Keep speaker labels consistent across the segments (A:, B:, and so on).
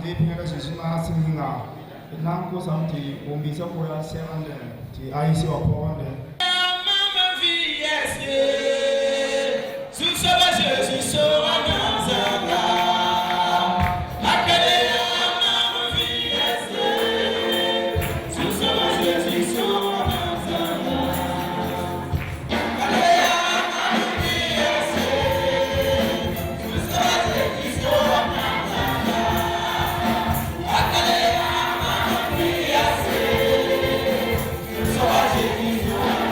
A: 예핑에가 지시마 스님가 남고 삼티 몸비서 보야 세만데 지 아이시와 보건데
B: So I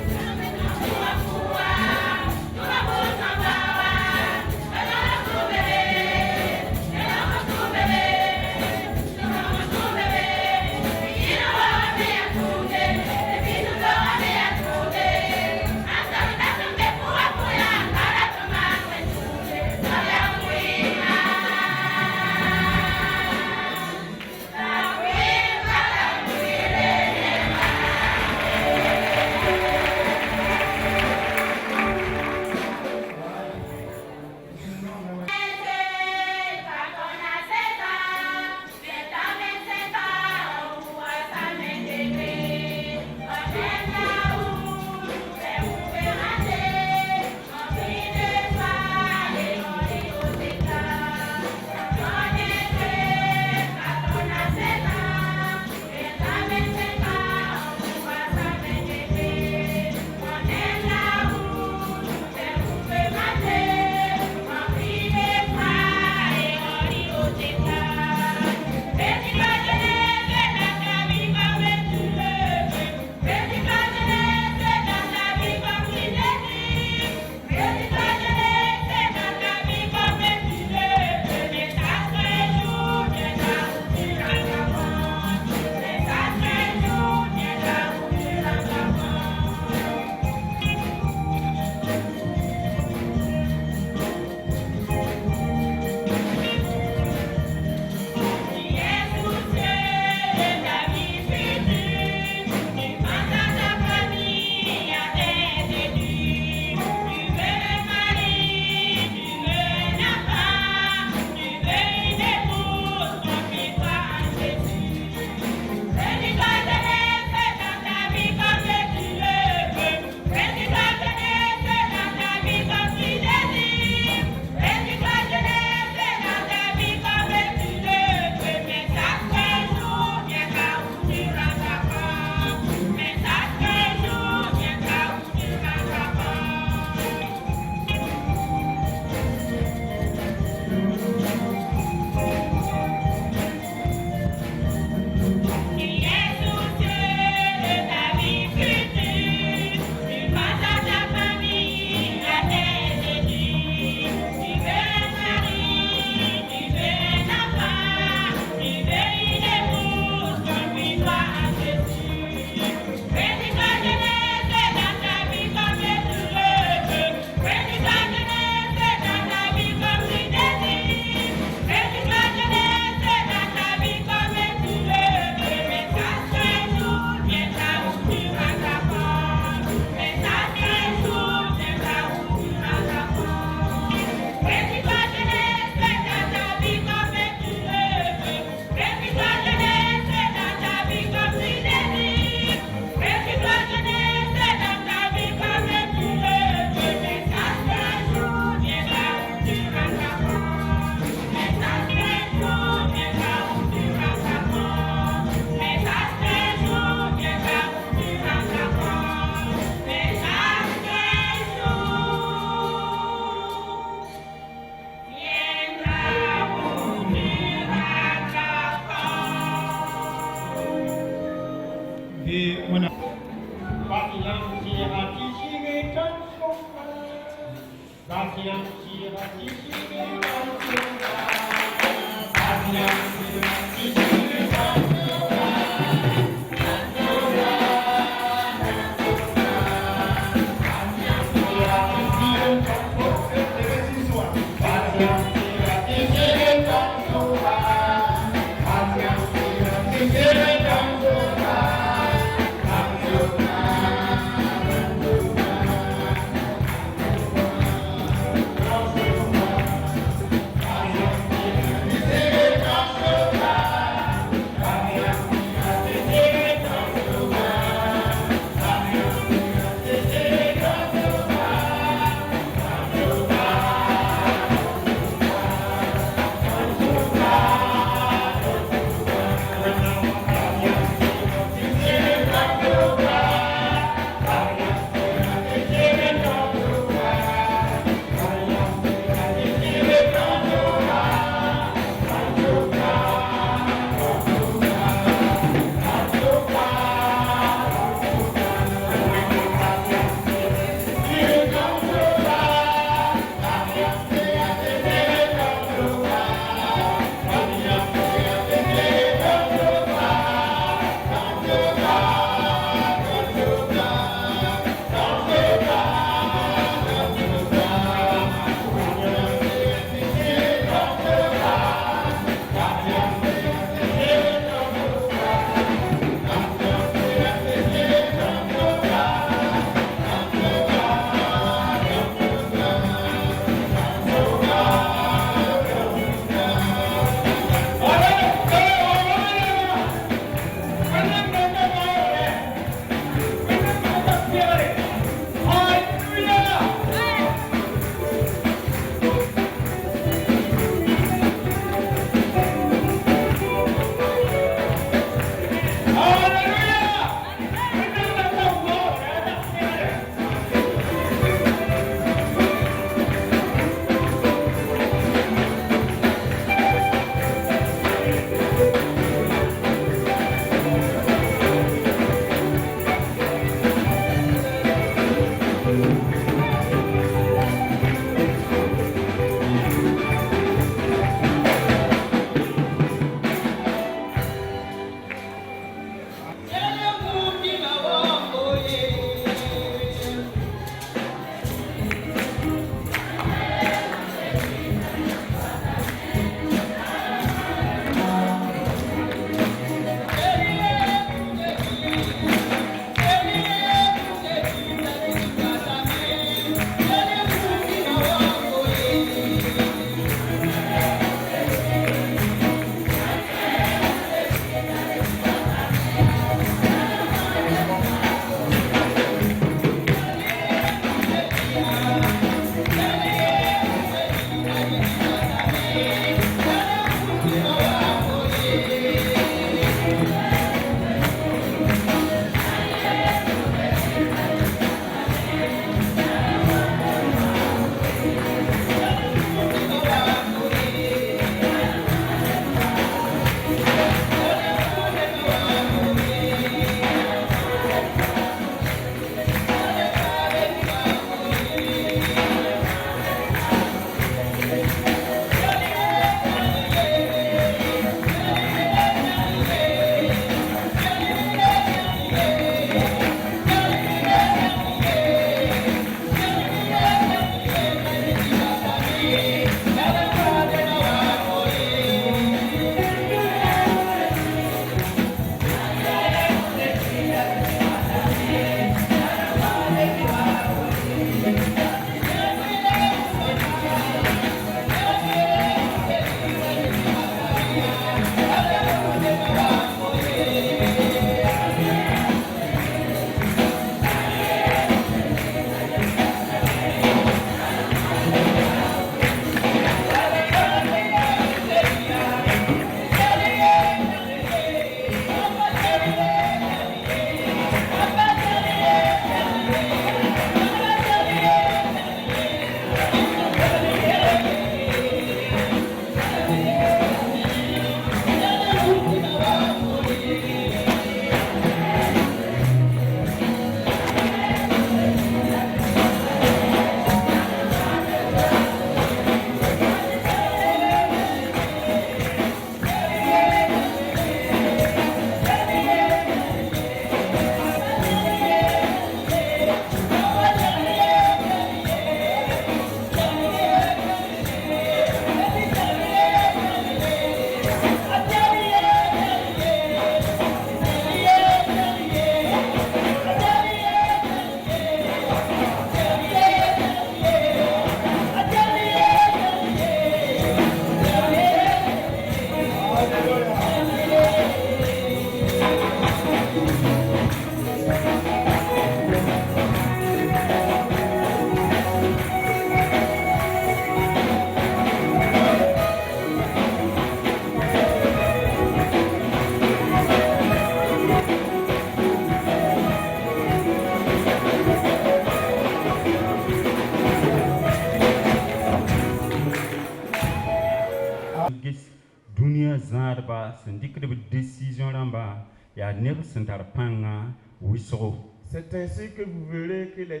B: C'est ainsi que vous verrez que les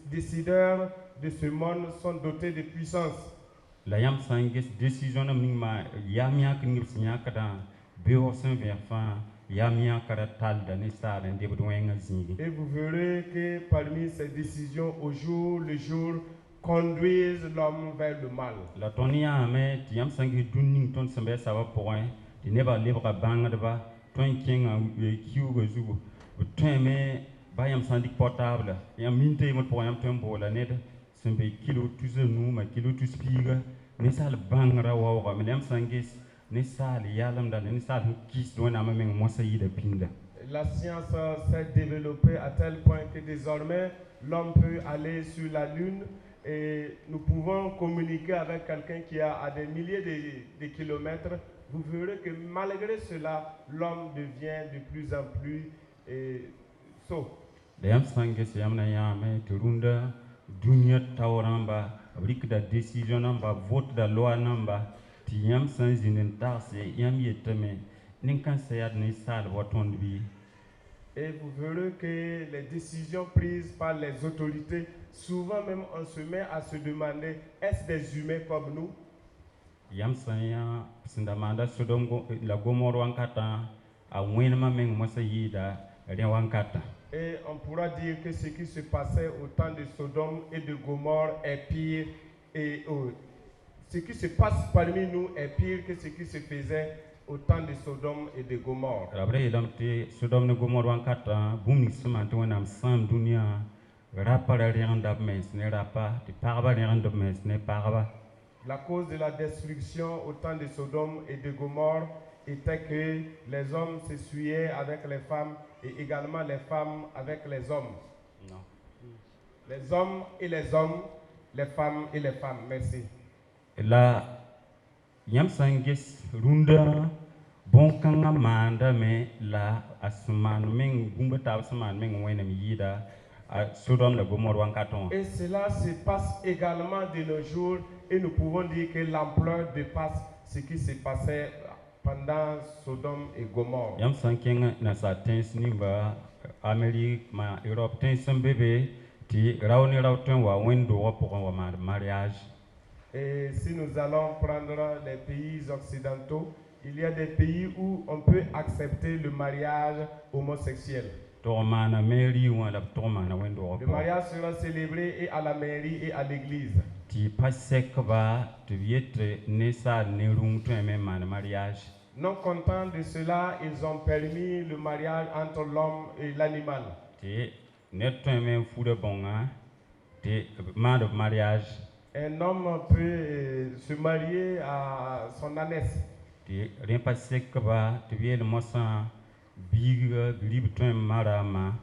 B: décideurs de ce monde sont dotés de puissance.
C: La yam sangis décision na mingma yamia kingir sinyakada beosen verfa yamia karatal da nisar ende budwenga zingi.
B: Et vous verrez que parmi ces décisions au jour le jour conduisent l'homme vers le mal.
C: La tonia me yam sangi dunning ton sembe sawa point di neba lebra bangdaba ton kinga kiugo zugo ton me bayam sandik portable yam minte mo point yam tembo la net sembe kilo tuze nu ma kilo tuspiga nisal bangra wawa me yam sangis nisal yalam da nisal kis do na me mosa yida pinda.
B: La science s'est développée à tel point que désormais l'homme peut aller sur la lune et nous pouvons communiquer avec quelqu'un qui est à des milliers de kilomètres. Vous verrez que malgré cela, l'homme devient de plus en plus sot.
C: Yam sangis yamna yame turunda dunia tauramba abrik da décision namba vote da loi namba ti yam sans une taxe yam yeteme ninkan sayad ni sal waton bi.
B: Et vous verrez que les décisions prises par les autorités, souvent même on se met à se demander, est-ce des humains comme nous?
C: Yam sanya sindamanda sodom la gomor wankata a wenma meng mosa yida rien wankata.
B: Et on pourra dire que ce qui se passait au temps de Sodome et de Gomorrhe est pire et ce qui se passe parmi nous est pire que ce qui se faisait au temps de Sodome et de Gomorrhe.
C: Après Sodome et Gomorrhe wankata boum nismante wenam sam dunia rapa rien d'abmes ne rapa ti parba rien d'abmes ne parba.
B: La cause de la destruction au temps de Sodome et de Gomorrhe était que les hommes s'essuyaient avec les femmes et également les femmes avec les hommes.
C: Non.
B: Les hommes et les hommes, les femmes et les femmes. Merci.
C: La yam sangis runda bon kanga manda me la asman meng gumbata asman meng wenam yida Sodome le Gomorrhe wankaton.
B: Et cela se passe également de nos jours et nous pouvons dire que l'ampleur dépasse ce qui se passait pendant Sodome et Gomorrhe.
C: Yam sanking na sa tens nimba Amérique ma Europe tens bébé ti rauni rauten wa wendo pour un mariage.
B: Et si nous allons prendre les pays occidentaux, il y a des pays où on peut accepter le mariage homosexuel. Le mariage sera célébré et à la mairie et à l'église. Non contents de cela, ils ont permis le mariage entre l'homme et l'animal. Un homme peut se marier à son ânesse.
C: Biga bilib tun marama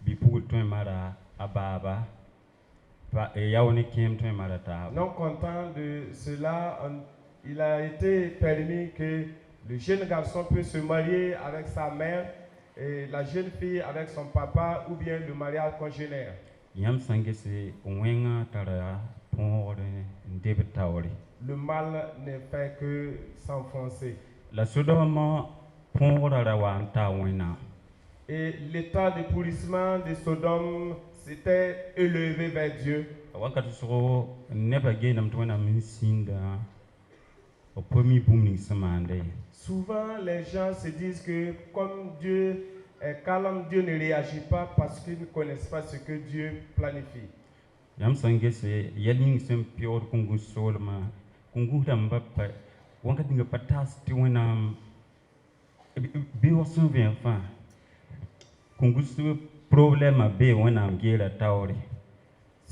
C: bipul tun mara ababa pa yawni kem tun marata.
B: Non content de cela, il a été permis que le jeune garçon peut se marier avec sa mère et la jeune fille avec son papa ou bien le mariage congénère.
C: Yam sangese wenga tara pore ndebetawri.
B: Le mal ne fait que s'enfoncer.
C: La Sodome
B: et l'état de pourrissement de Sodome s'était élevé vers Dieu. Souvent les gens se disent que comme Dieu est calme, Dieu ne réagit pas parce qu'ils ne connaissent pas ce que Dieu planifie. Ce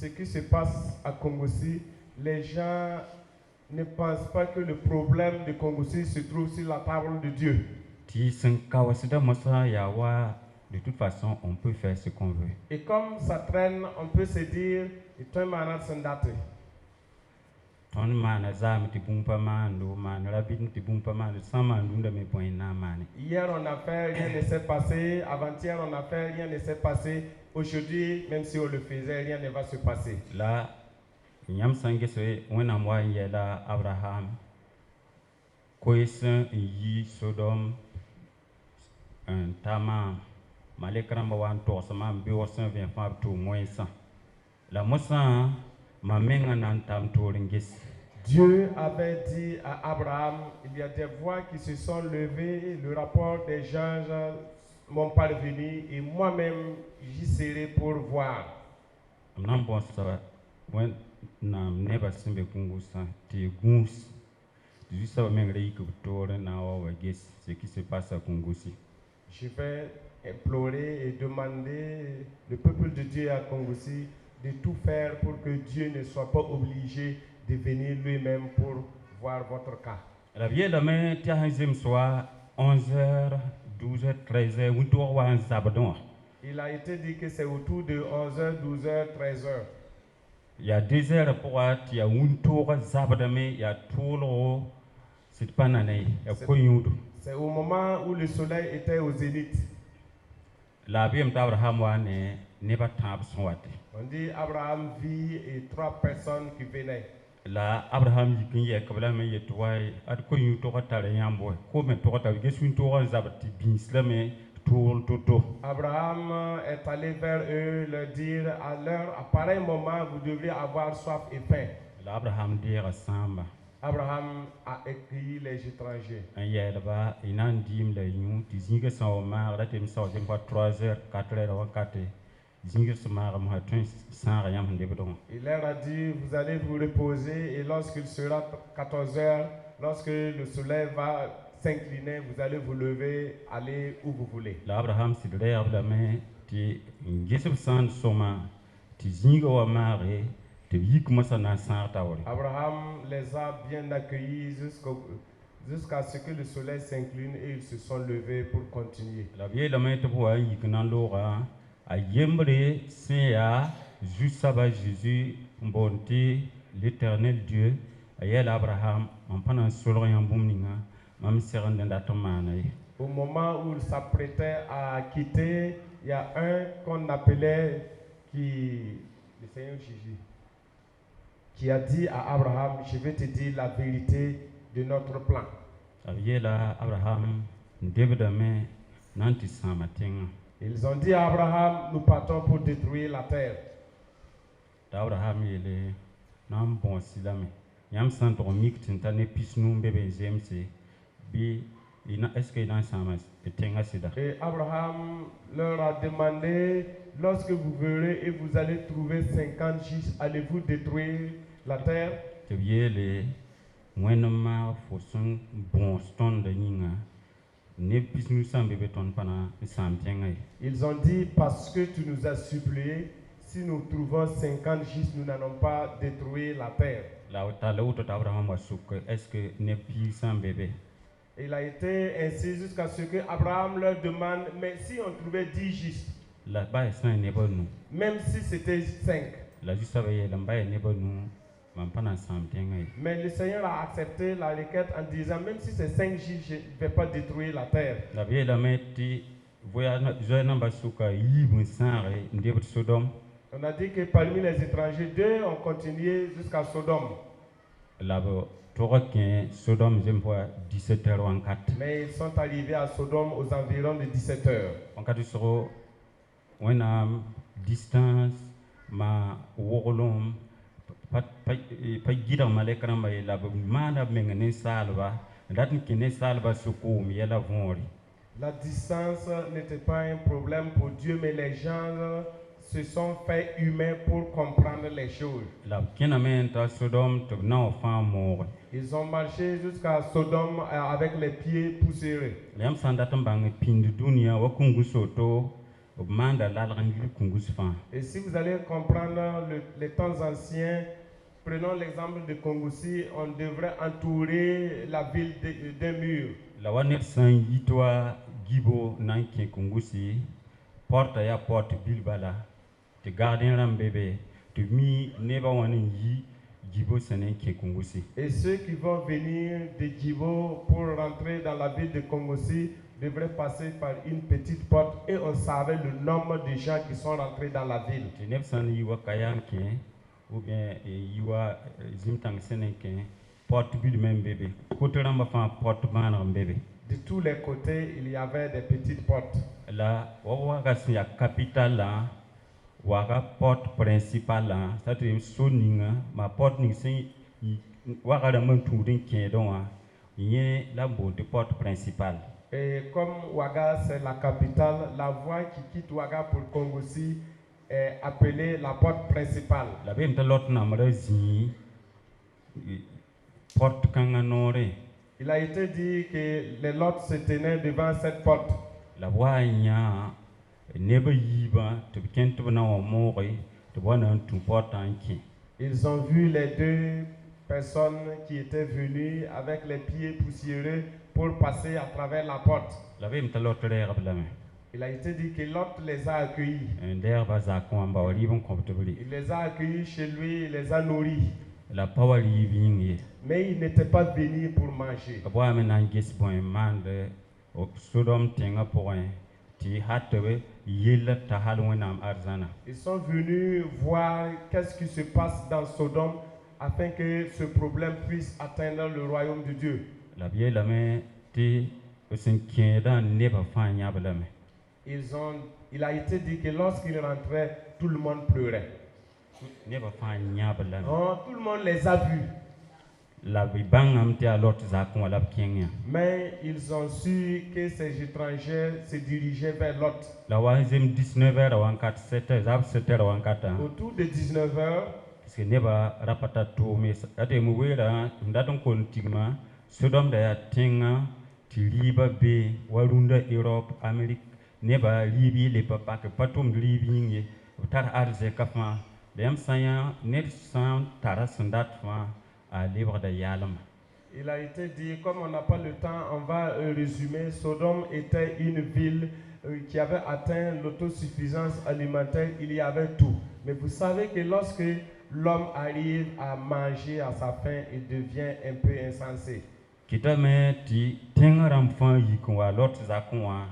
B: qui se passe à Kongossi, les gens ne pensent pas que le problème de Kongossi se trouve sur la table de Dieu.
C: De toute façon, on peut faire ce qu'on veut.
B: Et comme ça traîne, on peut se dire,
C: ton man azam ti bumpa mando man rabin ti bumpa mando sama ndunda me point na mani.
B: Hier on a fait, rien ne s'est passé. Avant-hier on a fait, rien ne s'est passé. Aujourd'hui, même si on le faisait, rien ne va se passer.
C: Là, nyam sangese wena mwa yela Abraham koisen yi Sodome un tama malekramba wan to sama bio san vient fa to moins ça la mossa ma menga nan tam to ringis.
B: Dieu avait dit à Abraham, il y a des voix qui se sont levées, le rapport des gens m'ont parvenu et moi-même j'y serai pour voir.
C: Nam bon ça when nam never simbe kungusa ti gus juste ça menga ri ko to na wa gis ce qui se passe à Kungusi.
B: Je vais implorer et demander le peuple de Dieu à Kongosi de tout faire pour que Dieu ne soit pas obligé de venir lui-même pour voir votre cas.
C: La vieille dame tia hanzim soit 11h, 12h, 13h, ou toi ou un sabadon.
B: Il a été dit que c'est autour de 11h, 12h, 13h.
C: Il y a 2 heures pour il y a un tour sabadame, il y a tout le c'est pas nané, il y a koyudo.
B: C'est au moment où le soleil était au zénith.
C: La vie d'Abraham wane ne pas tab swati.
B: On dit Abraham vit et 3 personnes qui venaient.
C: La Abraham yikin ye kabla me ye toy at koyu to tare yambo ko me to ta gesun to zabati bin islame to.
B: Abraham est allé vers eux leur dire à à pareil moment vous devriez avoir soif et faim.
C: La Abraham dire samba.
B: Abraham a accueilli les étrangers.
C: Un yelba inan dim le yu dizinga sa ma ratem sa dem pas 3h 4h 4 dizinga sa ma ma tun sans rien de bedon.
B: Il leur a dit vous allez vous reposer et lorsqu'il sera 14h, lorsque le soleil va s'incliner, vous allez vous lever, aller où vous voulez.
C: L'Abraham s'est dit Abraham ti ngisib san soma ti zinga wa mare.
B: Abraham les a bien accueillis jusqu'à ce que le soleil s'incline et ils se sont levés pour continuer.
C: La vieille dame te voit yignandora a yembre c'est juste avant Jésus bonté l'Éternel Dieu ayel Abraham en pendant solo en boumninga mam serande ndatomana.
B: Au moment où il s'apprêtait à quitter, il y a un qu'on appelait le Seigneur Jésus qui a dit à Abraham, je vais te dire la vérité de notre plan. Ils ont dit à Abraham, nous partons pour détruire la terre.
C: Abraham nam bon silame yam santo tintane pisnu bebe zemse bi ina est-ce que ina sama tenga sida.
B: Et Abraham leur a demandé, lorsque vous verrez et vous allez trouver 50 gis, allez-vous détruire la terre?
C: Tebiele mwenema fosun bon stone de ninga ne pisnu sambe beton pana samtenga.
B: Ils ont dit, parce que tu nous as supplié, si nous trouvons 50 gis, nous n'allons pas détruire la terre.
C: Est-ce que ne pisant bébé?
B: Il a été ainsi jusqu'à ce que Abraham leur demande, mais si on trouvait 10 gis, même si c'était 5, mais le Seigneur a accepté la requête en disant, même si c'est 5 gis, je ne vais pas détruire la terre. On a dit que parmi les étrangers, 2 ont continué jusqu'à Sodome. Mais ils sont arrivés à Sodome aux environs de 17h.
C: Distance ma wogolom pa gira malekramba la mana mengene salva datin kine salva sukum yela vori.
B: La distance n'était pas un problème pour Dieu, mais les gens se sont faits humains pour comprendre les choses. Ils ont marché jusqu'à Sodome avec les pieds poussiéreux. Et si vous allez comprendre les temps anciens, prenons l'exemple de Kongosi, on devrait entourer la ville d'un mur.
C: Porte ya porte bilbala te gardien ram bébé te mi neba wani yi Djibo senen ke Kongosi.
B: Et ceux qui vont venir de Djibo pour rentrer dans la ville de Kongosi devraient passer par une petite porte et on savait le nombre de gens qui sont rentrés dans la ville.
C: Te nepsan yiwa kayan ke ou bien yiwa zimtang senen ke porte bil même bébé. Côté ramba fa porte man ram bébé.
B: De tous les côtés, il y avait des petites portes.
C: La waga sin ya capital la waga porte principale la ça te soninga ma porte ning sin waga la man tudin ke don wa yé la bonne porte principale.
B: Et comme Ouaga, c'est la capitale, la voie qui quitte Ouaga pour Kongossi est appelée la porte principale.
C: La bem ta lot na mara zi porte kanga nore.
B: Il a été dit que les lots se tenaient devant cette porte.
C: La voie nya neba yiba te kent na wa mori te bona tu porte anki.
B: Ils ont vu les deux personnes qui étaient venues avec les pieds poussiéreux pour passer à travers la porte.
C: La bem ta lot re gablame.
B: Il a été dit que Lot les a accueillis.
C: Nder ba za ko amba wali bon comfortable.
B: Il les a accueillis chez lui, il les a nourris.
C: La power living.
B: Mais ils n'étaient pas venus pour manger.
C: Aboa me nan gis bon mande o Sodom tenga point ti hatwe yel ta halwenam arzana.
B: Ils sont venus voir qu'est-ce qui se passe dans Sodome afin que ce problème puisse atteindre le royaume de Dieu.
C: La vie la me ti osin kieda ne ba fanya balame.
B: Il a été dit que lorsqu'ils rentraient, tout le monde pleurait.
C: Ne ba fanya balame.
B: Oh, tout le monde les a vus.
C: La bibangam ti alot za kon la kenya.
B: Mais ils ont su que ces étrangers se dirigeaient vers Lot.
C: La wazem 19h à 47h, zab 7h à 4h.
B: Autour de 19h,
C: parce que ne ba rapata to me ate mu wera ndaton kon tigma Sodom da ya tenga ti liba be warunda Europe Amerique ne ba libi le papa que patum libi ngi tar arze kafma dem sanya net san tarasandat fa à livre de Yalam.
B: Il a été dit, comme on n'a pas le temps, on va résumer. Sodome était une ville qui avait atteint l'autosuffisance alimentaire, il y avait tout. Mais vous savez que lorsque l'homme arrive à manger à sa faim, il devient un peu insensé.
C: Kita me ti tengaram fan yikwa lot zakwa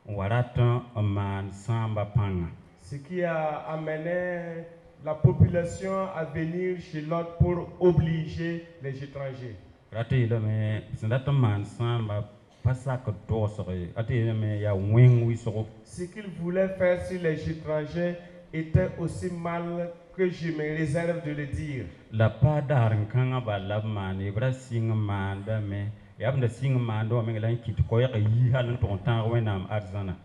C: warata man samba panga.
B: Ce qui a amené la population à venir chez Lot pour obliger les étrangers.
C: Raté le me sindata man samba pasak dosore ate me ya wengwi soro.
B: Ce qu'ils voulaient faire sur les étrangers était aussi mal que je me réserve de le dire.
C: La pada kanga ba labman ibra sing manda me yabna sing mando me lan kit ko ya yi halan ton tan wenam arzana.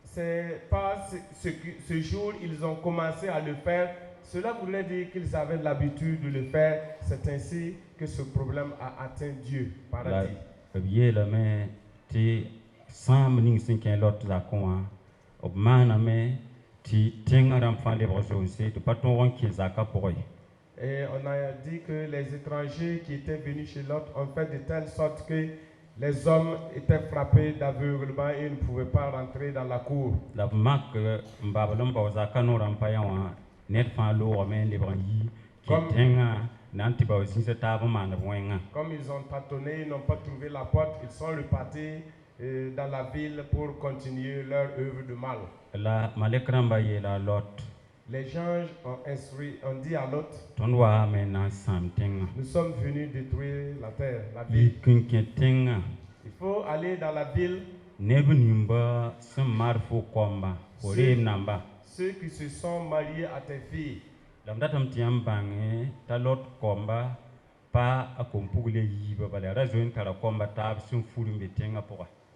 B: C'est pas ce jour ils ont commencé à le faire. Cela voulait dire qu'ils avaient l'habitude de le faire. C'est ainsi que ce problème a atteint Dieu. Paradis.
C: La la me ti sam ning sin ken lot za ko ob mana me ti tengaram fa le broso se to paton won ki za ka poy.
B: Et on a dit que les étrangers qui étaient venus chez Lot ont fait de telle sorte que les hommes étaient frappés d'aveuglement et ne pouvaient pas rentrer dans la cour.
C: La mak mbabalom ba za ka no rampaya wa net fa lo men le branyi ki tenga nanti ba aussi se table man wenga.
B: Comme ils ont tâtonné, ils n'ont pas trouvé la porte, ils sont repartis dans la ville pour continuer leur œuvre de mal.
C: La malekramba ye la Lot.
B: Les gens ont dit à Lot, nous sommes venus détruire la terre, la ville. Il faut aller dans la ville. Ceux qui se sont mariés à tes filles.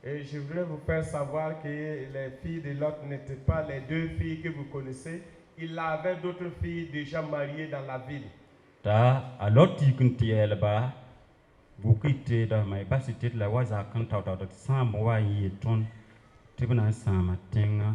B: Et je voudrais vous faire savoir que les filles de Lot n'étaient pas les deux filles que vous connaissez. Il avait d'autres filles déjà mariées dans la ville.
C: Ta a Lot yiknti elba bukite da mai basite la waza kan ta ta sam wa yi ton tibna sama tenga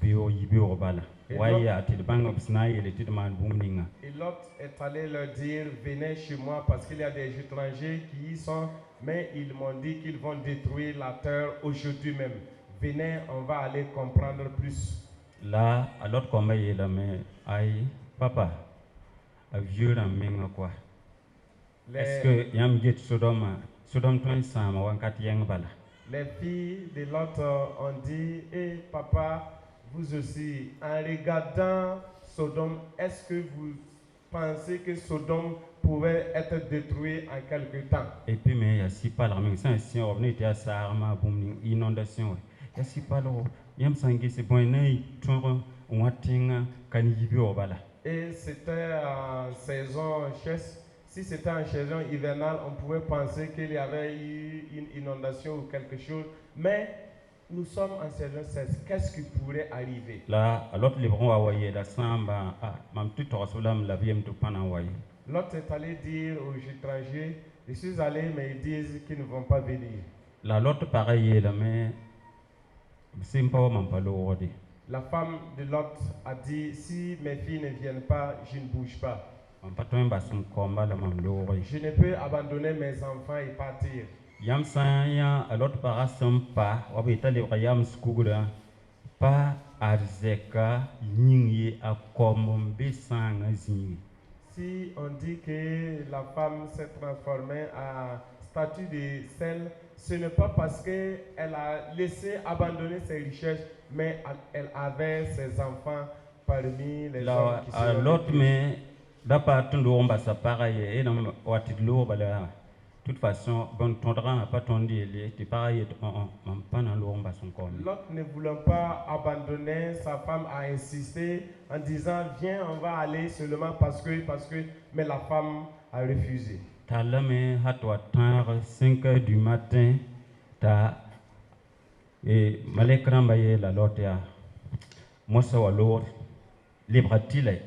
C: bio yibio bala waya til bang obsna yele tit man bumninga.
B: Et Lot est allé leur dire, venez chez moi parce qu'il y a des étrangers qui y sont, mais ils m'ont dit qu'ils vont détruire la terre aujourd'hui même. Venez, on va aller comprendre plus.
C: Là, à l'autre combat, il a mis aïe, papa, a vieux la main quoi. Est-ce que yam get Sodome, Sodome toi sama wankat yang bala.
B: Les filles de Lot ont dit, eh papa, vous aussi, en regardant Sodome, est-ce que vous pensé que Sodome pouvait être détruit en quelque temps.
C: Et puis, mais il y a si pas la même chose, si on venait à ça, inondation. Il y a si pas l'eau. Il y a un sanguin, c'est bon, il y a un tinga, canibi au bala.
B: Et c'était en saison chaude. Si c'était en saison hivernale, on pouvait penser qu'il y avait eu une inondation ou quelque chose. Mais nous sommes en saison 16. Qu'est-ce qui pourrait arriver?
C: Là, l'autre livre, on va envoyer la samba, mam tout au solam, la vie, tout pan envoyé.
B: L'autre est allé dire aux étrangers, je suis allé, mais ils disent qu'ils ne vont pas venir.
C: La l'autre pareil, là, mais c'est pas mon palo.
B: La femme de Lot a dit, si mes filles ne viennent pas, je ne bouge pas. Je ne peux abandonner mes enfants et partir.
C: Yam saya l'autre parasem pas, wabita le yam skugura, pas arzeka, yingi a komombe sanga zingi.
B: Si on dit que la femme s'est transformée en statue de sel, ce n'est pas parce qu'elle a laissé abandonner ses richesses, mais elle avait ses enfants parmi les hommes qui sont
C: l'autre, mais d'après tout le monde, ça pareil, et dans de toute façon, bon, ton drap n'a pas tombé, tu pareil, pas dans l'eau, son corps.
B: L'autre ne voulant pas abandonner, sa femme a insisté en disant, viens, on va aller seulement parce que, mais la femme a refusé.
C: T'as l'homme à toi, 5 h du matin, t'as et Malekrambaye la lotea, Mossa ou l'autre, les bratile,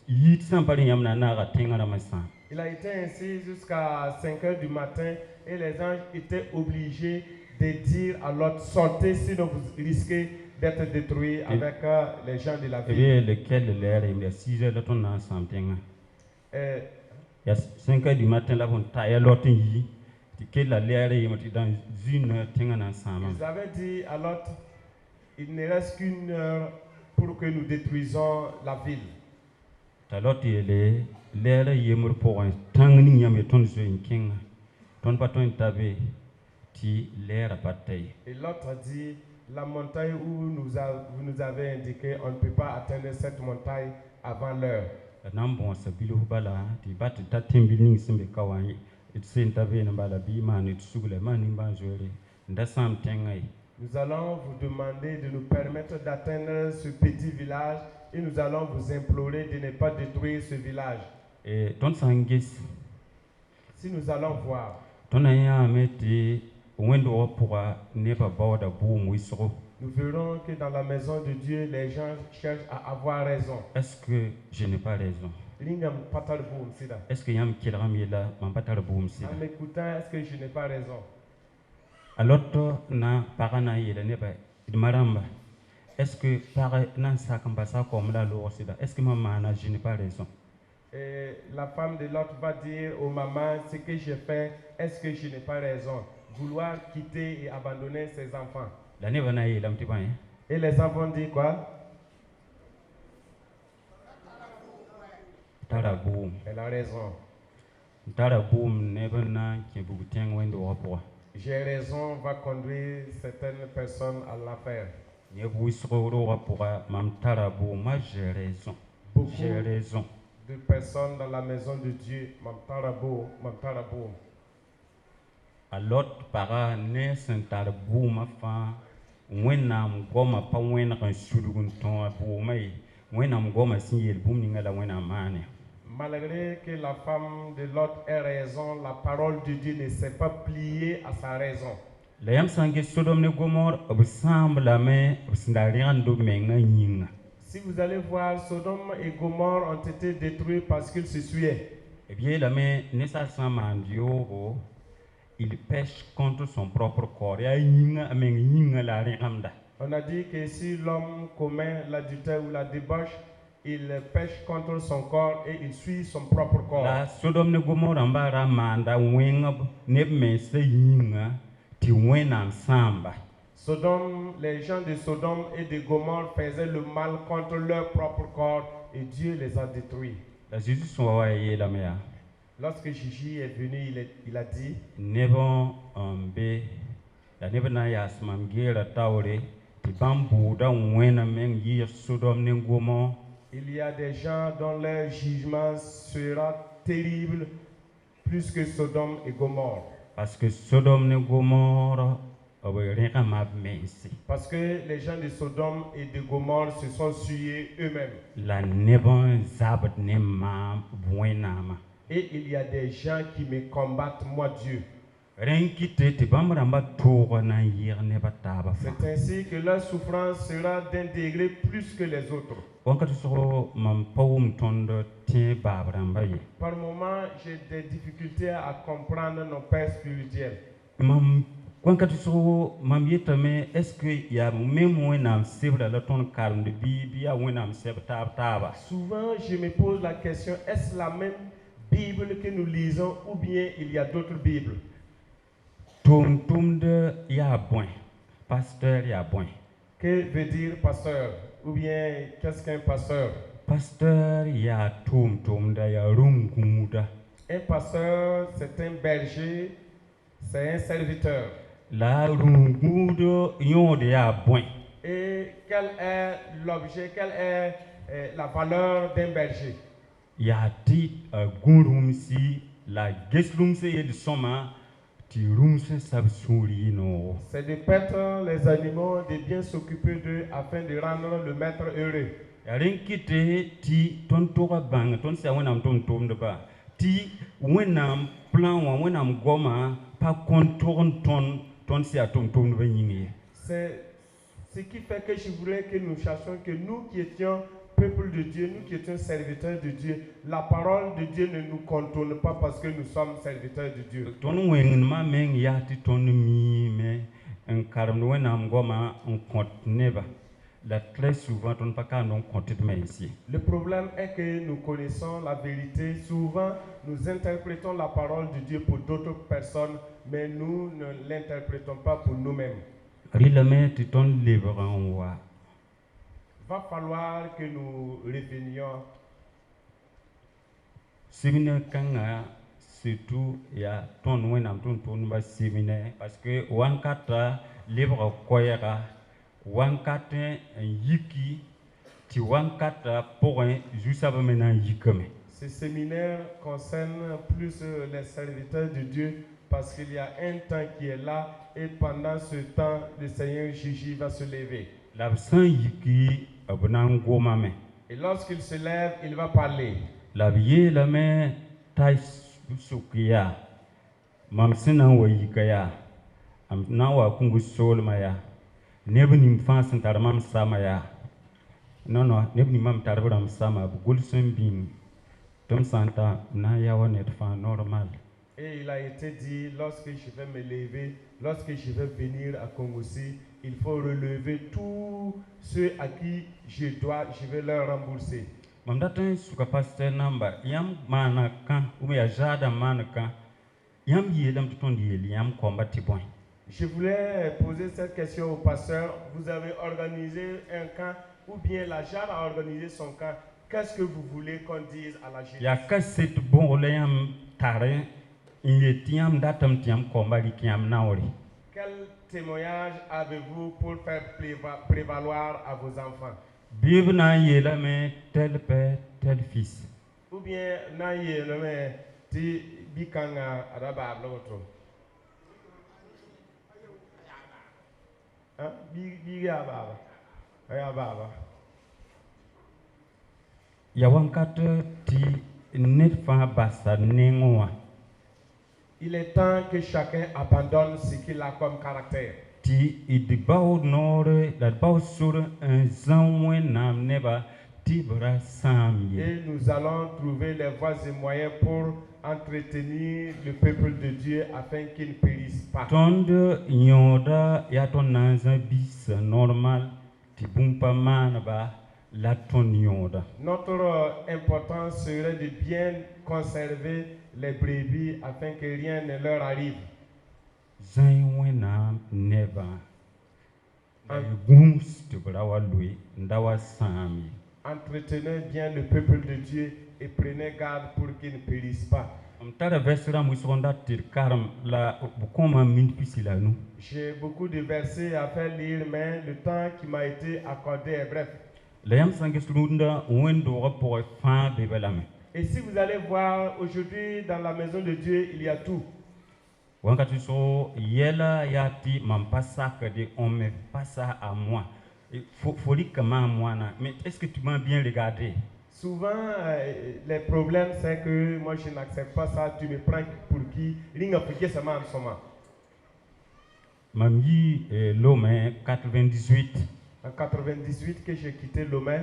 C: il s'en parle yamna à tenga la maison.
B: Il a été ainsi jusqu'à 5 h du matin et les anges étaient obligés de dire à l'autre, sortez sinon vous risquez d'être détruit avec les gens de la ville.
C: Et lequel l'air, il y a 6 h de ton ensemble. Il y a 5 h du matin, là, on taille l'autre yi, que la l'air est dans une tenga ensemble.
B: Ils avaient dit à l'autre, il ne reste qu'une heure pour que nous détruisons la ville.
C: L'autre, il est l'air est pour un tangni yam et ton soin king, ton paton tabé, ti l'air à bataille.
B: Et l'autre a dit, la montagne où vous nous avez indiqué, on ne peut pas atteindre cette montagne avant l'heure.
C: Nambo sabilo bala ti bat ta tembiling simbe kawani it senta na bala bi man it sugule mani banjore nda sam tengai.
B: Nous allons vous demander de nous permettre d'atteindre ce petit village et nous allons vous implorer de ne pas détruire ce village.
C: Et ton sangis
B: si nous allons voir
C: ton aya meti wendo pourra ne pas borda boum wisro.
B: Nous verrons que dans la maison de Dieu, les gens cherchent à avoir raison.
C: Est-ce que je n'ai pas raison? Est-ce que yam kilram là, m'en patal boum sida?
B: En m'écoutant, est-ce que je n'ai pas raison?
C: Alors na parana yela ne pas maramba. Est-ce que par nan sakamba sa comme la loi sida? Est-ce que maman je n'ai pas raison?
B: Et la femme de l'autre va dire aux mamans, ce que j'ai fait, est-ce que je n'ai pas raison? Vouloir quitter et abandonner ses enfants. Et les enfants disent quoi? Elle a raison. J'ai raison va conduire certaines personnes à l'enfer. Beaucoup
C: j'ai raison.
B: De personnes dans la maison de Dieu, Mamtarabo.
C: À l'autre para ne sentarabo ma fa. Wenam goma pa wena kan sulugun ton abu mai wenam goma signel boum ningala wena mane.
B: Malgré que la femme de l'autre ait raison, la parole de Dieu ne s'est pas pliée à sa raison.
C: La yam sangue Sodome ne Gomorrhe ressemble la main s'ndariando menga nyinga.
B: Si vous allez voir, Sodome et Gomorrhe ont été détruits parce qu'ils se suaient.
C: Eh bien la main ne sa samandio. Il pêche contre son propre corps.
B: On a dit que si l'homme commet l'adultère ou la débauche, il pêche contre son corps et il suit son propre corps.
C: La Sodome ne Gomorrhe mbara manda wenga ne mese yinga ti wena nsamba.
B: Sodome, les gens de Sodome et de Gomorrhe faisaient le mal contre leur propre corps et Dieu les a détruits.
C: La Jésus soit la mea.
B: Lorsque Gigi est venu, il a dit
C: Nebon be la nebana yasmam gera taure ti bambu da wena men yi Sodome ne Gomorrhe.
B: Il y a des gens dont leur jugement sera terrible plus que Sodome et Gomorrhe.
C: Parce que Sodome et Gomorrhe, rien m'a mensi.
B: Parce que les gens de Sodome et de Gomorrhe se sont tués eux-mêmes.
C: La nebon zabat ne ma buenama.
B: Et il y a des gens qui me combattent, moi Dieu.
C: Renkite te bamramba togo na yir ne bataba fa.
B: C'est ainsi que leur souffrance sera d'un degré plus que les autres.
C: Wanka so mam pawum tondo tie babramba ye.
B: Par moments, j'ai des difficultés à comprendre nos pères spirituels.
C: Mam wanka so mam yetame est-ce que ya même wenam sebra la ton calme de bi ya wenam sebta taba.
B: Souvent, je me pose la question, est-ce la même Bible que nous lisons ou bien il y a d'autres Bibles?
C: Tum de ya bon. Pasteur ya bon.
B: Que veut dire pasteur? Ou bien qu'est-ce qu'un pasteur?
C: Pasteur ya tum da ya rungumuda.
B: Un pasteur, c'est un berger, c'est un serviteur.
C: La rungumudo yon de ya bon.
B: Et quel est l'objet, quelle est la valeur d'un berger?
C: Ya ti gurum si la geslum se de soma ti rum se sabsuri no.
B: C'est de paître les animaux, de bien s'occuper d'eux afin de rendre le maître heureux.
C: Yarin kite ti ton toga bang ton se wenam tom de ba. Ti wenam plan wa wenam goma pa contourne ton se tom de ba yingi.
B: C'est ce qui fait que je voudrais que nous cherchions que nous qui étions peuple de Dieu, nous qui étions serviteurs de Dieu, la parole de Dieu ne nous contourne pas parce que nous sommes serviteurs de Dieu.
C: Ton wen ma men ya ti ton mi me en karam wenam goma on compte neba. Là, très souvent, on ne peut pas non compter de mais ici.
B: Le problème est que nous connaissons la vérité. Souvent, nous interprétons la parole de Dieu pour d'autres personnes, mais nous ne l'interprétons pas pour nous-mêmes.
C: Rilame ti ton livre en wa.
B: Va falloir que nous revenions.
C: Séminaire kanga surtout ya ton wenam ton ba séminaire parce que wankata livre koyera wankata yiki ti wankata pour juste maintenant yikame.
B: Ce séminaire concerne plus les serviteurs de Dieu parce qu'il y a un temps qui est là et pendant ce temps, le Seigneur Jésus va se lever.
C: L'absent yiki abonan gomame.
B: Et lorsqu'il se lève, il va parler.
C: La vie la me tai sukiya mam sina wa yikaya am na wa kungu sol maya nebni mfansin tar mam samaya non nebni mam tar bram sama bugul bin tom santa na ya wonet fa normal.
B: Et il a été dit, lorsque je vais me lever, lorsque je vais venir à Kongosi, il faut relever tous ceux à qui je vais leur rembourser.
C: Mam datin suka pasteur namba yam mana kan ou ya jada mana kan yam yelam ton yeli yam combat bon.
B: Je voulais poser cette question au pasteur. Vous avez organisé un camp ou bien la JAD a organisé son camp. Qu'est-ce que vous voulez qu'on dise à la jeunesse?
C: Ya kaset bon le yam tare yetiam datam tiam combat kiam naori.
B: Quel témoignage avez-vous pour faire prévaloir à vos enfants?
C: Bible na yela me tel père tel fils.
B: Ou bien na yela me ti bikanga araba bloto. Hein? Biga baba. Aya baba.
C: Ya wankat ti net fa basa nengoa.
B: Il est temps que chacun abandonne ce qu'il a comme caractère.
C: Ti idibao nore la bao sur un zanwe nam neba tibra samye.
B: Et nous allons trouver les voies et moyens pour entretenir le peuple de Dieu afin qu'il ne périsse pas.
C: Tonde yoda ya ton nanza bis normal ti bumpa manaba la ton yoda.
B: Notre importance serait de bien conserver les brebis afin que rien ne leur arrive.
C: Zanwe nam neba. Gums tibra wa lui ndawa samye.
B: Entretenez bien le peuple de Dieu et prenez garde pour qu'il ne périsse pas.
C: J'ai
B: beaucoup de versets à faire lire, mais le temps qui m'a été accordé est bref.
C: La yam sangi slunda wendo rapport fin bebelame.
B: Et si vous allez voir aujourd'hui dans la maison de Dieu, il y a tout.
C: Wankati so yela yati mampasa que on me passe ça à moi. Il faut dire comment moi na. Mais est-ce que tu m'as bien regardé?
B: Souvent, les problèmes, c'est que moi, je n'accepte pas ça. Tu me prends pour qui? Ringa piqué ça m'a ensemble.
C: Mamie l'homme 98.
B: En 98, que j'ai quitté Lomé.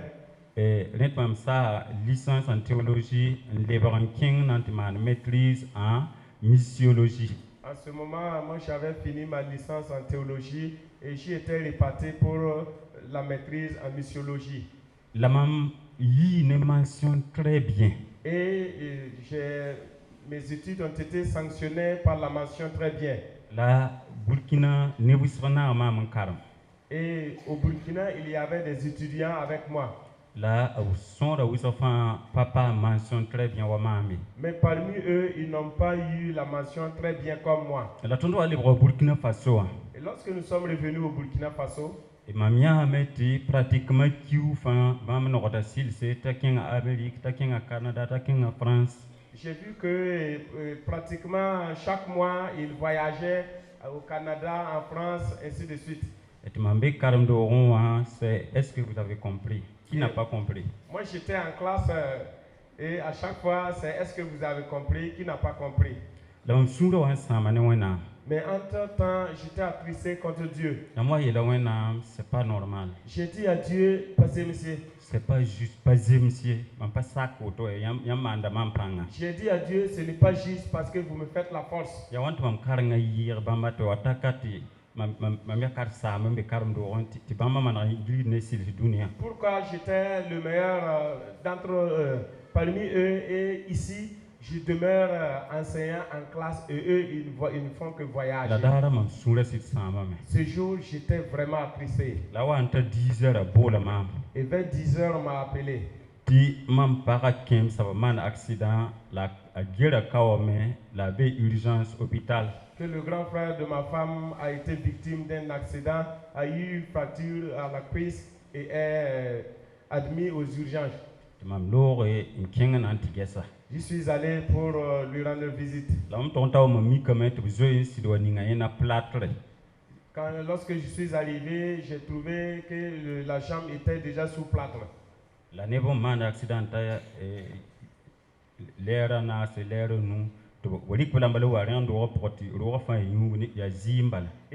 C: Et nettement ça licence en théologie, l'évangile nantiman maîtrise en missiologie.
B: En ce moment, moi, j'avais fini ma licence en théologie et j'y étais réparti pour la maîtrise en missiologie.
C: La mam y une mention très bien.
B: Et mes études ont été sanctionnées par la mention très bien.
C: La Burkina Nebusrana mam karam.
B: Et au Burkina, il y avait des étudiants avec moi.
C: La son de Wisofan papa mention très bien wa mami.
B: Mais parmi eux, ils n'ont pas eu la mention très bien comme moi.
C: La tondo ali au Burkina Faso.
B: Et lorsque nous sommes revenus au Burkina Faso,
C: Et mamia meti pratiquement kiu fan mam no kota sil c'est taking à Amérique, taking à Canada, taking à France.
B: j'ai vu que pratiquement chaque mois, ils voyageaient au Canada, en France, ainsi de suite.
C: Et mambe karam do on c'est est-ce que vous avez compris? Qui n'a pas compris?
B: Moi, j'étais en classe et à chaque fois, c'est est-ce que vous avez compris? Qui n'a pas compris?
C: La mam sundo wan samane wena.
B: Mais entre-temps, j'étais attristé contre Dieu.
C: La moi yela wena c'est pas normal.
B: J'ai dit à Dieu, passez monsieur.
C: C'est pas juste pas monsieur, mam pas ça koto yam manda mam panga.
B: J'ai dit à Dieu, ce n'est pas juste parce que vous me faites la force.
C: Ya want mam karanga yir bamba to atakati. Mam yakar sa mam be karam do on ti bamba mana ngri ne sil dunia.
B: Pourquoi j'étais le meilleur d'entre parmi eux et ici, je demeure enseignant en classe et eux, ils ne font que voyager.
C: La dara mam sura sit sama me.
B: Ce jour, j'étais vraiment attristé.
C: La wa anta 10h à bola mam.
B: Et vers 10h, on m'a appelé.
C: Ti mam para kem ça va man accident la guerre kawame la be urgence hôpital.
B: Que le grand frère de ma femme a été victime d'un accident, a eu une fracture à la cuisse et est admis aux urgences.
C: Mam lore in kengan antigesa.
B: Je suis allé pour lui rendre visite.
C: La mam tonta mam mi kamet bezo si do ninga ena plâtre.
B: Lorsque je suis arrivé, j'ai trouvé que la jambe était déjà sous plâtre.
C: La nebo man accident l'air na c'est l'air nous. Il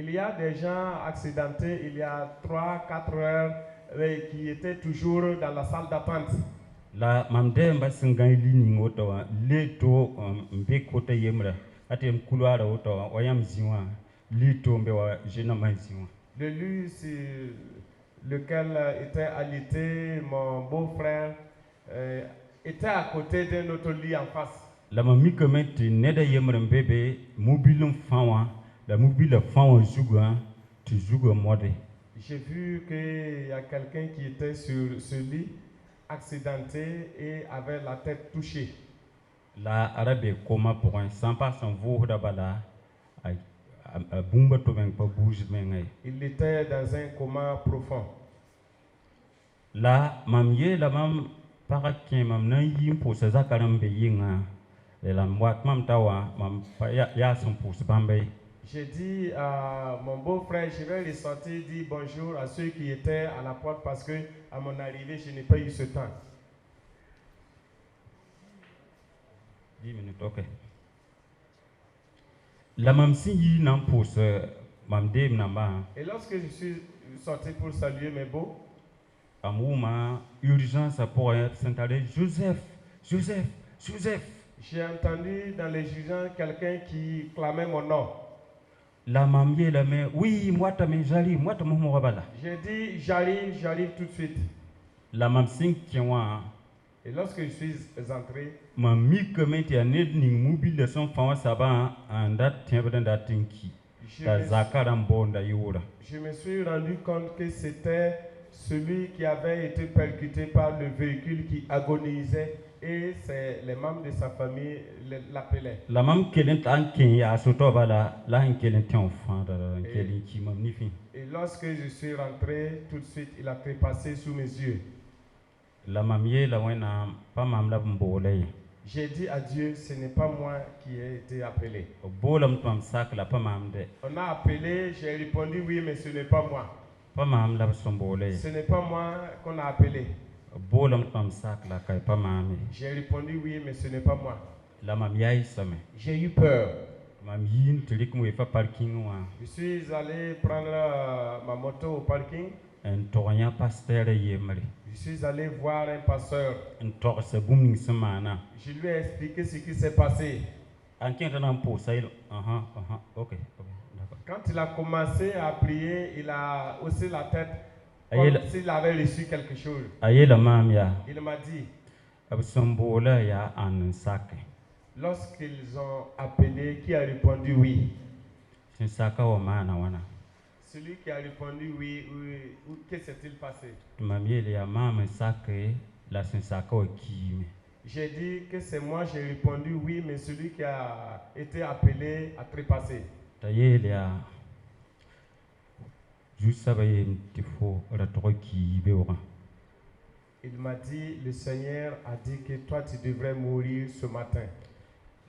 B: y a des gens accidentés il y a 3-4 heures qui étaient toujours dans la salle d'attente.
C: La mamde mbasinga lining oto leto mbekota yemra atem couloir oto wayam ziwa lito mbewa jena maziwa.
B: Le lit sur lequel était alité mon beau-frère était à côté d'un autre lit en face.
C: La mamie commet neda yemra bébé mobile fawa la mobile fawa juga tu juga mode.
B: J'ai vu qu'il y a quelqu'un qui était sur ce lit accidenté et avait la tête touchée.
C: La arabe coma pour un 100% vous d'abala a bumba to ben pas bouge men.
B: Il était dans un coma profond.
C: La mamie la mam para qui mam na yim pour sa zakaram be yinga la mwat mam tawa mam ya son pour bambay.
B: J'ai dit à mon beau-frère, je vais les sortir, dire bonjour à ceux qui étaient à la porte parce que à mon arrivée, je n'ai pas eu ce temps.
C: 10 minutes, ok. La mam si yi nan pose mam dem namba.
B: Et lorsque je suis sorti pour saluer mes beaux,
C: amouma urgence pour s'installer Joseph.
B: J'ai entendu dans les urgences quelqu'un qui clamait mon nom.
C: La mamie la mais oui moi j'arrive moi
B: j'ai dit j'arrive tout de suite.
C: La mam sing kiwa.
B: Et lorsque je suis entré,
C: mamie comment tu as ning mobile de son femme ça va en date tiens dans datinki ta zakaram bonda yura.
B: Je me suis rendu compte que c'était celui qui avait été percuté par le véhicule qui agonisait et c'est les membres de sa famille l'appelaient.
C: La mam kelen tan ken ya soto bala la en kelen tan enfant kelen ki mam ni fin.
B: Et lorsque je suis rentré, tout de suite il a trépassé sous mes yeux.
C: La mamie la wena pa mam la mbole.
B: J'ai dit à Dieu, ce n'est pas moi qui ai été appelé.
C: Bolam twam sak la pa mam de.
B: On a appelé, j'ai répondu oui, mais ce n'est pas moi.
C: Pa mam la sombole.
B: Ce n'est pas moi qu'on a appelé.
C: Bolam twam sak la kai pa mami.
B: J'ai répondu oui, mais ce n'est pas moi.
C: La mamie same.
B: J'ai eu peur.
C: Mam yin telik mo fa parking wa.
B: Je suis allé prendre ma moto au parking.
C: En tonya pasteur yemre.
B: Je suis allé voir un pasteur.
C: En tor se booming semana.
B: Je lui ai expliqué ce qui s'est passé.
C: En kien tan po sail. OK. D'accord.
B: Quand il a commencé à prier, il a haussé la tête comme s'il avait reçu quelque chose.
C: Ayela mamia.
B: Il m'a dit,
C: Absombola ya an sak.
B: lorsqu'ils ont appelé, qui a répondu oui?
C: Sin saka wa mana wana.
B: Celui qui a répondu oui, qu'est-ce qui s'est-il passé?
C: Mamie ya mama sake la sin saka wa kimi.
B: J'ai dit que c'est moi, j'ai répondu oui, mais celui qui a été appelé a trépassé.
C: Tayelia juste abaye mtifo ratoko kibe wa.
B: Il m'a dit, le Seigneur a dit que toi tu devrais mourir ce matin.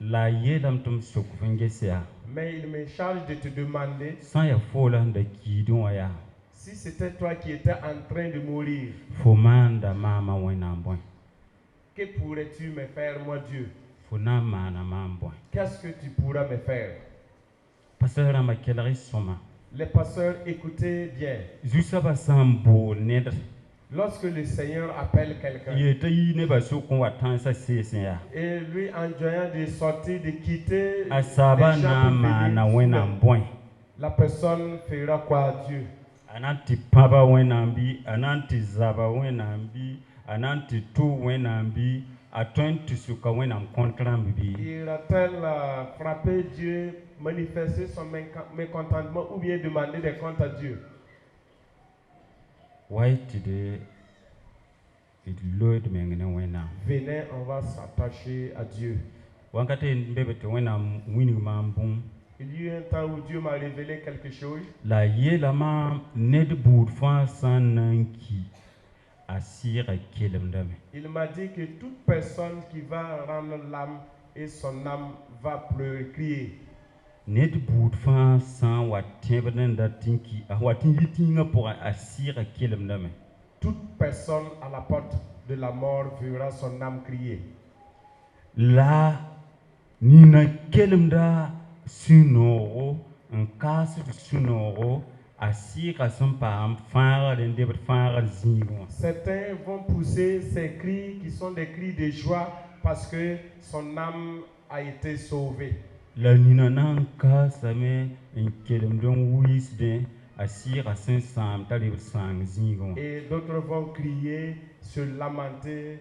C: La yelam tum sokufengesia.
B: Mais il me charge de te demander
C: Sans ya fola nda kidon ya.
B: si c'était toi qui étais en train de mourir,
C: Fomanda mama wena mbon.
B: que pourrais-tu me faire, moi Dieu?
C: Fona mana mambo.
B: Qu'est-ce que tu pourras me faire?
C: Pasteur ma kelari soma.
B: Les pasteurs, écoutez bien.
C: Juste ba sambo nedre.
B: Lorsque le Seigneur appelle quelqu'un
C: Yete yi ne ba so kon watan sa sesen ya.
B: et lui enjoignant de sortir, de quitter les
C: Asaba
B: gens
C: na
B: pour
C: mana
B: venir,
C: wena mbon.
B: la personne fera quoi à Dieu?
C: Ananti paba wenambi, ananti zaba wenambi, ananti tu wenambi, atwenti suka wenam kontrambi.
B: Ira-t-elle frapper Dieu, manifester son mécontentement ou bien demander des comptes à Dieu?
C: White de it load mengene wenam.
B: Venez, on va s'attacher à Dieu.
C: Wankate mbebete wenam wini mambum.
B: Il y a eu un temps où Dieu m'a révélé quelque chose.
C: La yela ma ned boud fa sananki asira kelemdame.
B: Il m'a dit que toute personne qui va rendre l'âme et son âme va pleurer, crier.
C: Ned boud fa san watebenen da tinki a watin yitinga pour asira kelemdame.
B: Toute personne à la porte de la mort verra son âme crier.
C: La nina kelemda sunoro un casse de sunoro asira son pam fara de fara zingo.
B: Certains vont pousser ces cris qui sont des cris de joie parce que son âme a été sauvée.
C: La nina nan kasa me en kelemdon wisde asira sen sam tali sang zingo.
B: Et d'autres vont crier, se lamenter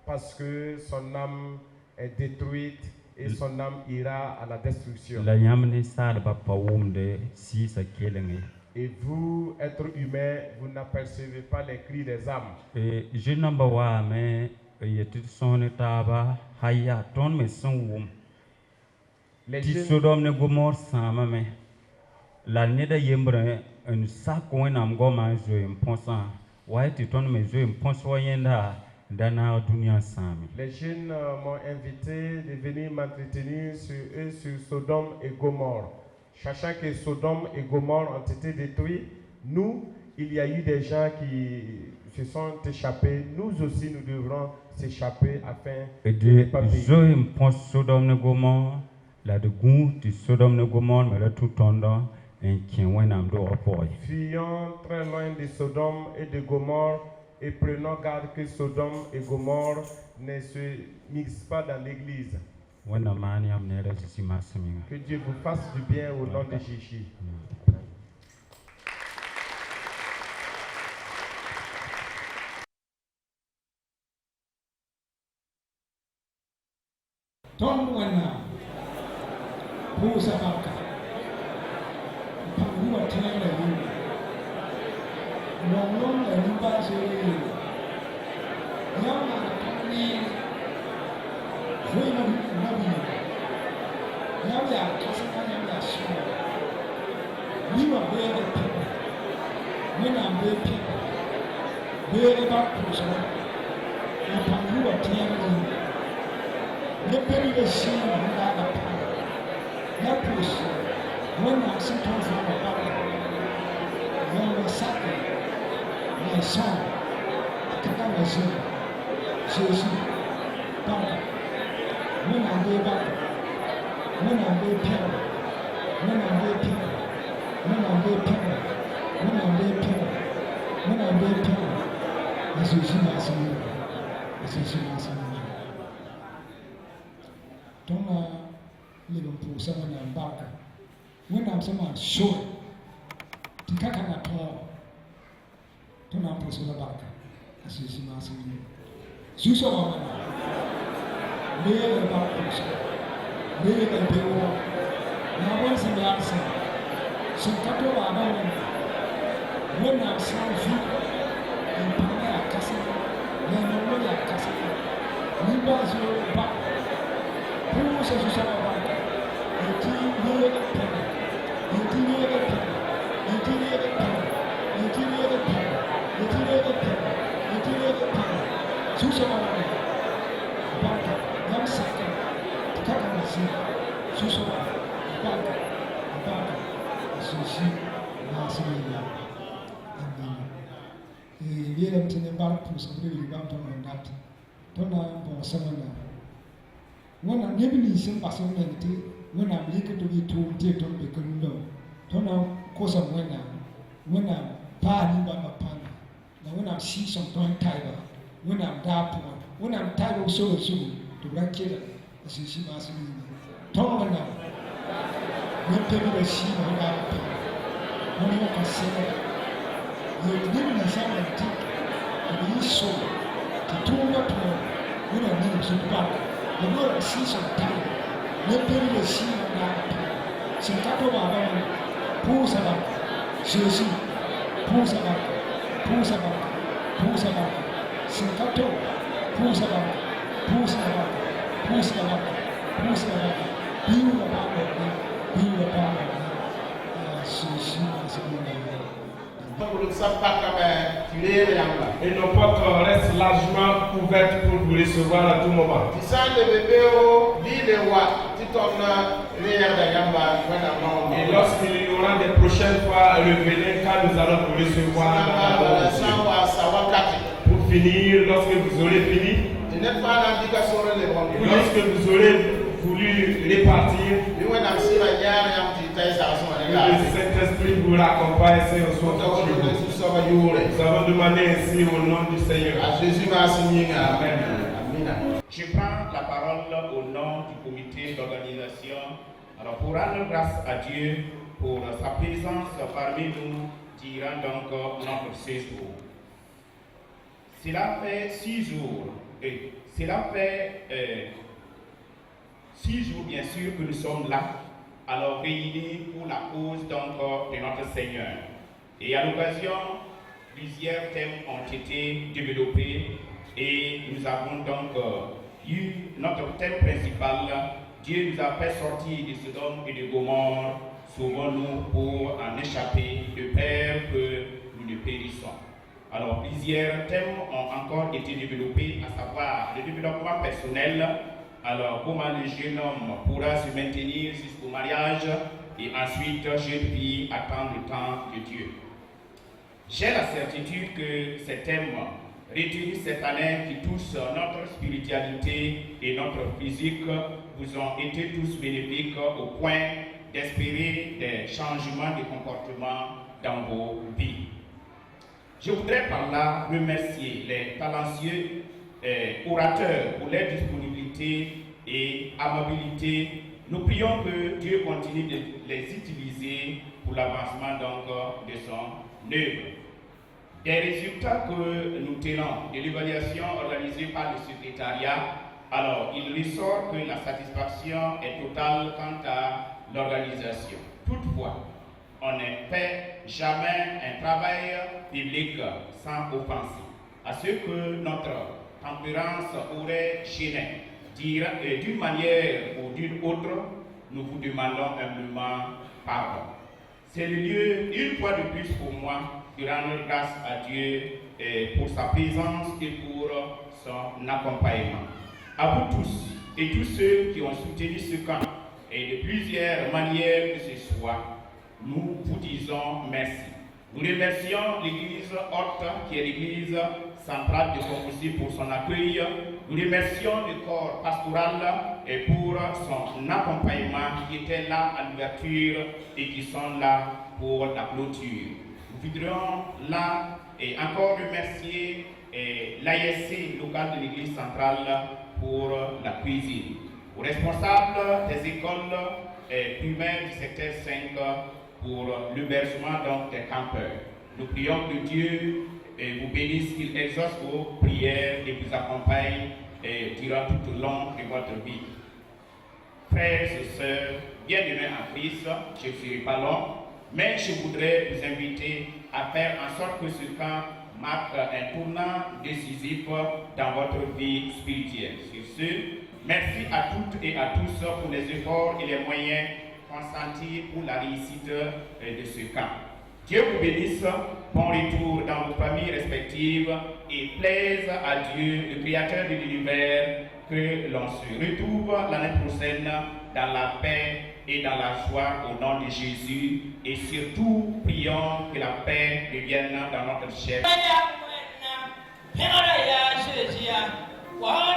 B: parce que son âme est détruite et son âme ira à la destruction.
C: La yamne salba pawumde si sa kelenge.
B: Et vous, êtres humains, vous n'apercevez pas les cris des âmes.
C: Et je number wa me yetit sonne taba haya ton me son wum.
B: Les
C: Ti
B: jeunes,
C: sodom ne gomor sama me. La neda yembre un sac wenam goma jo imponsa. Wa ti ton me jo imponso yenda dana dunia sami.
B: les jeunes m'ont invité de venir m'entretenir sur eux, sur Sodome et Gomorrhe. Sachant que Sodome et Gomorrhe ont été détruits, nous, il y a eu des gens qui se sont échappés. Nous aussi, nous devrons s'échapper afin
C: Et
B: de ne
C: de
B: pas payer.
C: zo impons sodom ne gomor la de goût ti sodom ne gomor me la tout tondo en kien wenam do rapport.
B: Fuyons très loin de Sodome et de Gomorrhe et prenons garde que Sodome et Gomorrhe ne se mixent pas dans l'église.
C: Wenam mani am ne resisi masaminga.
B: Que Dieu vous fasse du bien au nom de Jésus.
A: Ton wana pusa maka pangua tena yule nongong la nuba zuri yama kani huimo nabi yama kasana yama shimo niwa bebe pepe mena bebe pepe bebe ba pusa
D: Panua Tiago, the Penny Machine, Naples, when I sit on from a battle, when I sat my son, Kakamazi, Jesu, Baba, when I go back, when I go pen, when I go pen, when I go pen, when I go pen, when I go pen, as you see my son. Don't Liverpool, someone and Barker. When I'm someone sure to Kakana Paul, don't I'm Priscilla Barker, as you see my son. Suso Mamma, Lay about Priscilla, Lay the Bill. Now, once in the answer, so Kato Abana, when I'm sound feet in Pamela Castle. Nanamoya Casa, Nibazo Ba, who says you saw about it? 18 years of penny, 18 years of penny, 18 years of penny, 18 years of penny, 18 years of penny, 18 years of penny. Susama, Baka, Yam Saka, Kakamasi, Susama, Baka, Sushi, Nasi. Yelem tene bar pus abri bam to mandat to na bo samana wona nebini sim paso nenti wona mlike to bi to te to be kundo to na kosa wona pa ni ba pan na wona si som ton taiba wona da po wona taiba so to rakira si masu ni to wona ne te bi si na da wona ka se you didn't design a tick to be so to turn up when I need to back. The Lord sees some time. Let me see that. Sinkato Baba, Pusaba, Susi, Pusaba, Pusaba, Pusaba, Sinkato, Pusaba, Pusaba, Pusaba, Pusaba, Be about Susi,
B: Et nos portes restent largement ouvertes pour vous recevoir à tout moment. Et lorsqu'il y aura des prochaines fois, revenez quand nous allons vous recevoir. Pour finir, lorsque vous aurez fini, lorsque vous aurez voulu répartir, le Saint-Esprit vous raccompagne, Seigneur, nous avons demandé ainsi au nom du Seigneur. Amen.
E: Je prends la parole au nom du comité d'organisation. Alors, pour rendre grâce à Dieu pour sa présence parmi nous durant donc notre séjour. Cela fait 6 jours. Et cela fait 6 jours, bien sûr, que nous sommes là. Alors réunis pour la cause donc de notre Seigneur. Et à l'occasion, plusieurs thèmes ont été développés et nous avons donc eu notre thème principal. Dieu nous a fait sortir de Sodome et de Gomorrhe, sauvons-nous pour en échapper de peur que nous ne périssons. Alors plusieurs thèmes ont encore été développés, à savoir le développement personnel. Alors, comment le jeune homme pourra se maintenir jusqu'au mariage et ensuite, jeune fille, attendre le temps de Dieu. J'ai la certitude que ces thèmes retenus cette année qui touchent notre spiritualité et notre physique vous ont été tous bénéfiques au point d'espérer des changements de comportement dans vos vies. Je voudrais par là remercier les talentueux orateurs pour leur disponibilité et amabilité. Nous prions que Dieu continue de les utiliser pour l'avancement donc de son œuvre. Des résultats que nous tenons de l'évaluation organisée par le secrétariat, alors il ressort que la satisfaction est totale quant à l'organisation. Toutefois, on ne fait jamais un travail public sans offenser à ce que notre tempérance aurait gêné. D'une manière ou d'une autre, nous vous demandons humblement pardon. C'est le lieu, une fois de plus pour moi, de rendre grâce à Dieu pour sa présence et pour son accompagnement. À vous tous et tous ceux qui ont soutenu ce camp et de plusieurs manières que ce soit, nous vous disons merci. Nous remercions l'église Hôte, qui est l'église centrale de Comboussi, pour son accueil. Nous remercions le corps pastoral et pour son accompagnement qui était là à l'ouverture et qui sont là pour la clôture. Nous voudrions là et encore remercier l'ASC local de l'église centrale pour la cuisine, aux responsables des écoles primaires du secteur 5 pour l'hébergement des campeurs. Nous prions que Dieu vous bénisse, qu'il exauce vos prières et vous accompagne durant tout le long de votre vie. Frères et sœurs, bien-aimés en Christ, je ne serai pas long, mais je voudrais vous inviter à faire en sorte que ce camp marque un tournant décisif dans votre vie spirituelle. Sur ce, merci à toutes et à tous pour les efforts et les moyens consentis pour la réussite de ce camp. Dieu vous bénisse, bon retour dans vos familles respectives et plaise à Dieu, le Créateur de l'univers, que l'on se retrouve l'année prochaine dans la paix et dans la joie au nom de Jésus. Et surtout, prions que la paix revienne dans notre chair.
F: Oh,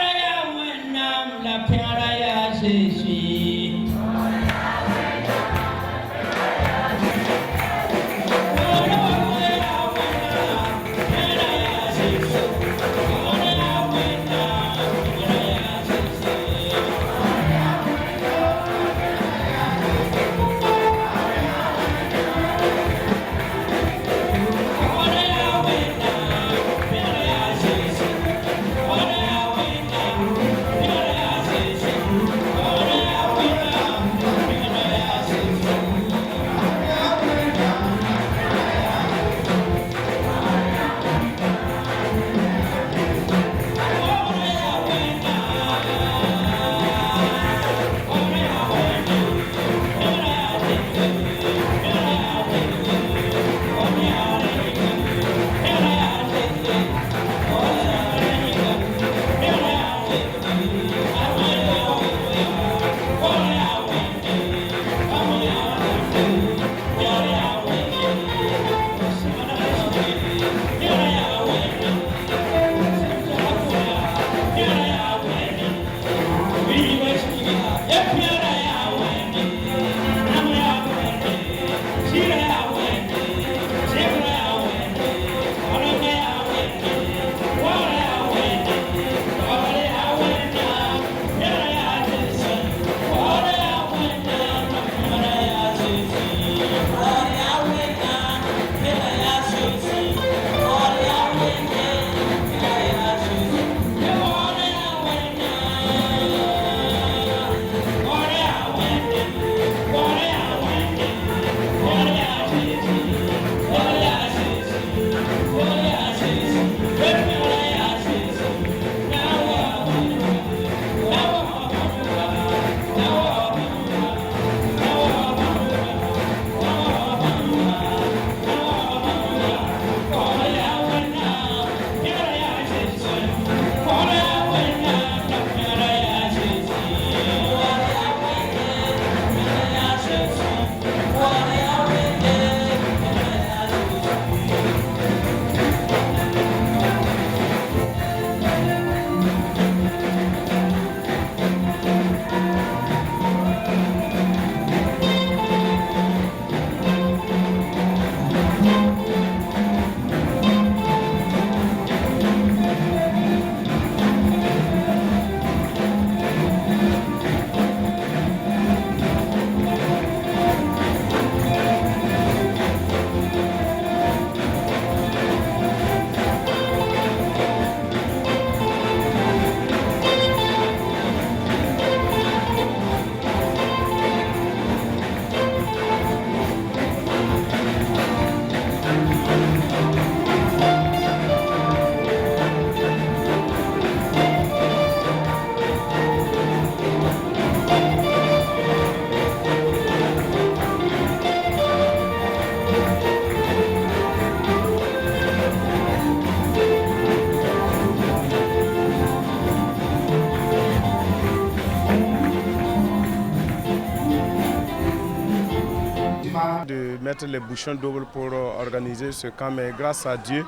B: mettre les bouchons doubles pour organiser ce camp, mais grâce à Dieu,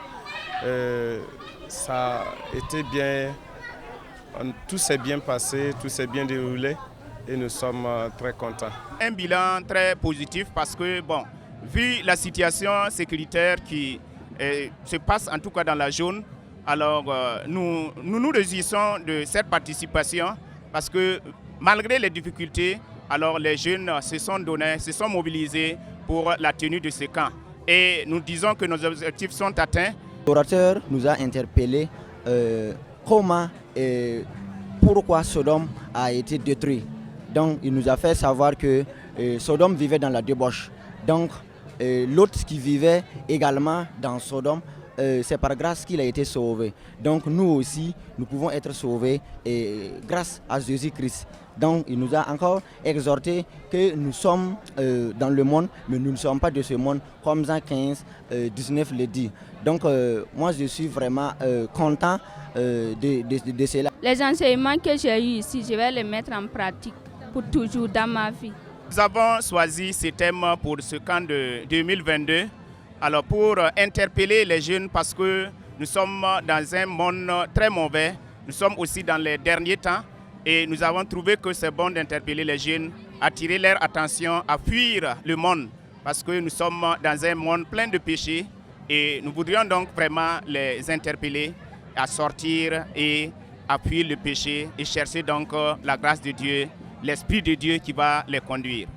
B: ça a été bien, tout s'est bien passé, tout s'est bien déroulé et nous sommes très contents.
E: Un bilan très positif parce que, bon, vu la situation sécuritaire qui se passe en tout cas dans la zone, alors nous réjouissons de cette participation parce que malgré les difficultés, alors les jeunes se sont donnés, se sont mobilisés pour la tenue de ce camp. Et nous disons que nos objectifs sont atteints.
F: L'orateur nous a interpellé comment et pourquoi Sodome a été détruit. Donc il nous a fait savoir que Sodome vivait dans la débauche. Donc l'autre qui vivait également dans Sodome, c'est par grâce qu'il a été sauvé. Donc nous aussi, nous pouvons être sauvés grâce à Jésus-Christ. Donc il nous a encore exhorté que nous sommes dans le monde, mais nous ne sommes pas de ce monde, comme Jean 15, 19 le dit. Donc moi je suis vraiment content de cela.
G: Les enseignements que j'ai eus ici, je vais les mettre en pratique pour toujours dans ma vie.
E: Nous avons choisi ce thème pour ce camp de 2022. Alors pour interpeller les jeunes parce que nous sommes dans un monde très mauvais, nous sommes aussi dans les derniers temps et nous avons trouvé que c'est bon d'interpeller les jeunes, attirer leur attention à fuir le monde parce que nous sommes dans un monde plein de péchés et nous voudrions donc vraiment les interpeller à sortir et à fuir le péché et chercher donc la grâce de Dieu, l'Esprit de Dieu qui va les conduire.